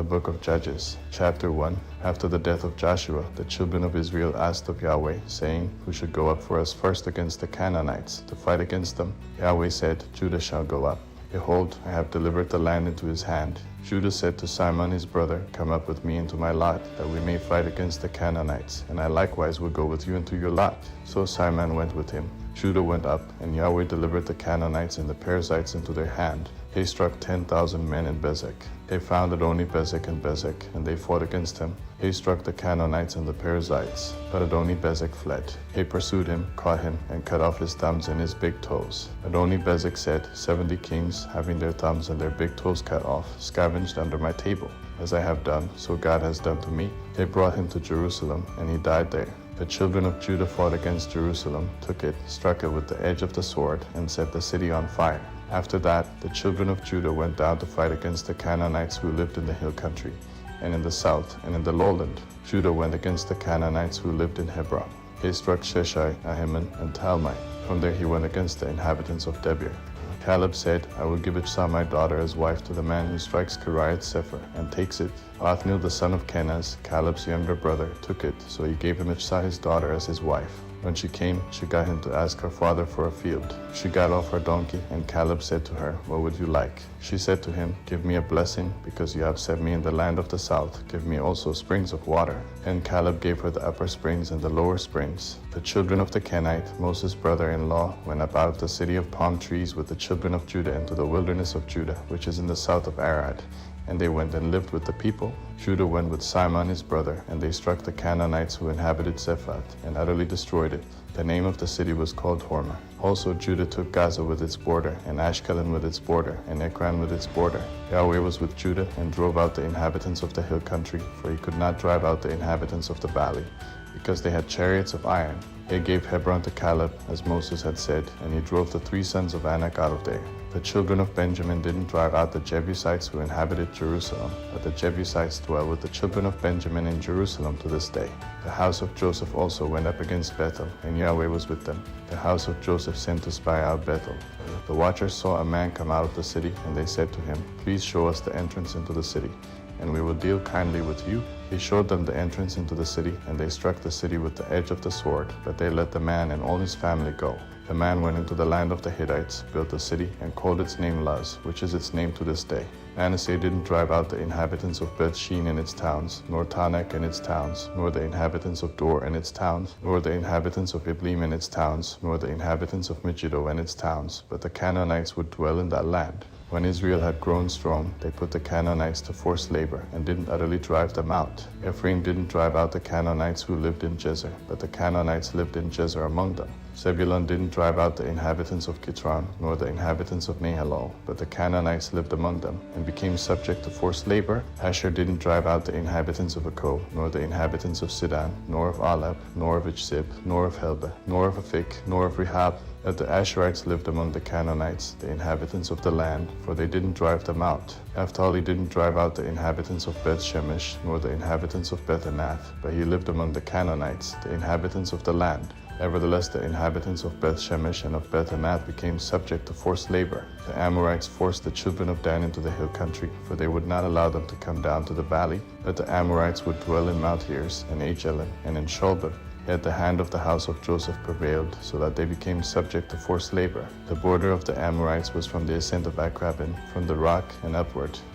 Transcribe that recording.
The Book of Judges, Chapter 1. After the death of Joshua, the children of Israel asked of Yahweh, saying, Who should go up for us first against the Canaanites, to fight against them? Yahweh said, Judah shall go up. Behold, I have delivered the land into his hand. Judah said to Simon his brother, Come up with me into my lot, that we may fight against the Canaanites, and I likewise will go with you into your lot. So Simon went with him. Judah went up, and Yahweh delivered the Canaanites and the Perizzites into their hand. They struck 10,000 men in Bezek. They found Adoni-Bezek in Bezek, and they fought against him. They struck the Canaanites and the Perizzites, but Adoni-Bezek fled. They pursued him, caught him, and cut off his thumbs and his big toes. Adoni-Bezek said, 70 kings, having their thumbs and their big toes cut off, scavenged under my table. As I have done, so God has done to me. They brought him to Jerusalem, and he died there. The children of Judah fought against Jerusalem, took it, struck it with the edge of the sword, and set the city on fire. After that, the children of Judah went down to fight against the Canaanites who lived in the hill country, and in the south, and in the lowland. Judah went against the Canaanites who lived in Hebron. They struck Sheshai, Ahiman, and Talmai. From there he went against the inhabitants of Debir. Caleb said, I will give Achsah my daughter as wife to the man who strikes Kiriath-Sepher, and takes it. Othniel the son of Kenaz, Caleb's younger brother, took it, so he gave him Achsah his daughter as his wife. When she came, she got him to ask her father for a field. She got off her donkey, and Caleb said to her, What would you like? She said to him, Give me a blessing, because you have set me in the land of the south. Give me also springs of water. And Caleb gave her the upper springs and the lower springs. The children of the Kenite, Moses' brother-in-law, went up out of the city of palm trees with the children of Judah into the wilderness of Judah, which is in the south of Arad. And they went and lived with the people. Judah went with Simon his brother, and they struck the Canaanites who inhabited Sephat, and utterly destroyed it. The name of the city was called Hormah. Also Judah took Gaza with its border, and Ashkelon with its border, and Ekron with its border. Yahweh was with Judah, and drove out the inhabitants of the hill country, for he could not drive out the inhabitants of the valley, because they had chariots of iron. They gave Hebron to Caleb, as Moses had said, and he drove the 3 sons of Anak out of there. The children of Benjamin didn't drive out the Jebusites who inhabited Jerusalem, but the Jebusites dwell with the children of Benjamin in Jerusalem to this day. The house of Joseph also went up against Bethel, and Yahweh was with them. The house of Joseph sent to spy out Bethel. The watchers saw a man come out of the city, and they said to him, Please show us the entrance into the city, and we will deal kindly with you. He showed them the entrance into the city, and they struck the city with the edge of the sword, but they let the man and all his family go. The man went into the land of the Hittites, built a city, and called its name Luz, which is its name to this day. Manasseh didn't drive out the inhabitants of Beth-shean and its towns, nor Taanach and its towns, nor the inhabitants of Dor and its towns, nor the inhabitants of Ibleam and its towns, nor the inhabitants of Megiddo and its towns, but the Canaanites would dwell in that land. When Israel had grown strong, they put the Canaanites to forced labor, and didn't utterly drive them out. Ephraim didn't drive out the Canaanites who lived in Jezer, but the Canaanites lived in Jezer among them. Zebulun didn't drive out the inhabitants of Kitron, nor the inhabitants of Nahalol, but the Canaanites lived among them, and became subject to forced labor. Asher didn't drive out the inhabitants of Akko, nor the inhabitants of Sidon, nor of Alab, nor of Ichzib, nor of Helbeh, nor of Aphik, nor of Rehob. But the Asherites lived among the Canaanites, the inhabitants of the land, for they didn't drive them out. Naphtali didn't drive out the inhabitants of Beth-Shemesh, nor the inhabitants of Beth-Anath, but he lived among the Canaanites, the inhabitants of the land. Nevertheless, the inhabitants of Beth-Shemesh and of Beth-Anath became subject to forced labor. The Amorites forced the children of Dan into the hill country, for they would not allow them to come down to the valley. But the Amorites would dwell in Mount Heres, and Aijalon, and in Sholbah. Yet the hand of the house of Joseph prevailed, so that they became subject to forced labor. The border of the Amorites was from the ascent of Akrabim, from the rock and upward,